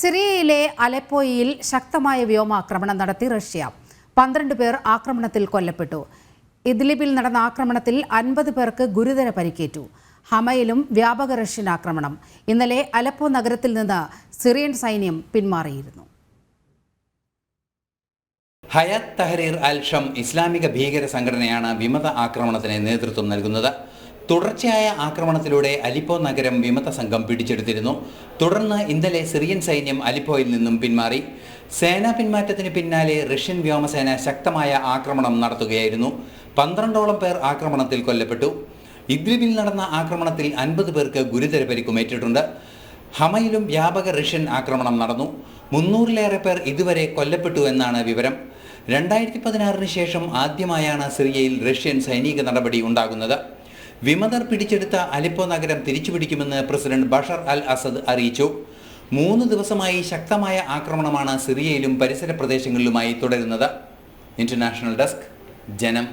സിറിയയിലെ അലെപ്പോയിൽ ശക്തമായ വ്യോമാക്രമണം നടത്തി റഷ്യ. 12 പേർ ആക്രമണത്തിൽ കൊല്ലപ്പെട്ടു. ഇദ്ലിബിൽ നടന്ന ആക്രമണത്തിൽ 50 പേർക്ക് ഗുരുതര പരിക്കേറ്റു. ഹമയിലും വ്യാപക റഷ്യൻ ആക്രമണം. ഇന്നലെ അലെപ്പോ നഗരത്തിൽ നിന്ന് സിറിയൻ സൈന്യം പിന്മാറിയിരുന്നു. ഹയാത്ത് തഹരീർ അൽ ഷം ഇസ്ലാമിക ഭീകര സംഘടനയാണ് വിമത ആക്രമണത്തിന് നേതൃത്വം നൽകുന്നത്. തുടർച്ചയായ ആക്രമണത്തിലൂടെ അലിപ്പോ നഗരം വിമത സംഘം പിടിച്ചെടുത്തിരുന്നു. തുടർന്ന് ഇന്നലെ സിറിയൻ സൈന്യം അലിപ്പോയിൽ നിന്നും പിന്മാറി. സേനാ പിന്മാറ്റത്തിന് പിന്നാലെ റഷ്യൻ വ്യോമസേന ശക്തമായ ആക്രമണം നടത്തുകയായിരുന്നു. 12ഓളം പേർ ആക്രമണത്തിൽ കൊല്ലപ്പെട്ടു. ഇദ്ലിബിൽ നടന്ന ആക്രമണത്തിൽ 50 പേർക്ക് ഗുരുതര പരിക്കുമേറ്റിട്ടുണ്ട്. ഹമയിലും വ്യാപക റഷ്യൻ ആക്രമണം നടന്നു. 300-ലേറെ പേർ ഇതുവരെ കൊല്ലപ്പെട്ടു എന്നാണ് വിവരം. 2016 ശേഷം ആദ്യമായാണ് സിറിയയിൽ റഷ്യൻ സൈനിക നടപടി ഉണ്ടാകുന്നത്. വിമതർ പിടിച്ചെടുത്ത അലിപ്പോ നഗരം തിരിച്ചുപിടിക്കുമെന്ന് പ്രസിഡന്റ് ബഷർ അൽ അസദ് അറിയിച്ചു. 3 ദിവസമായി ശക്തമായ ആക്രമണമാണ് സിറിയയിലും പരിസര പ്രദേശങ്ങളിലുമായി തുടരുന്നത്. ഇന്റർനാഷണൽ ഡെസ്ക്, ജനം.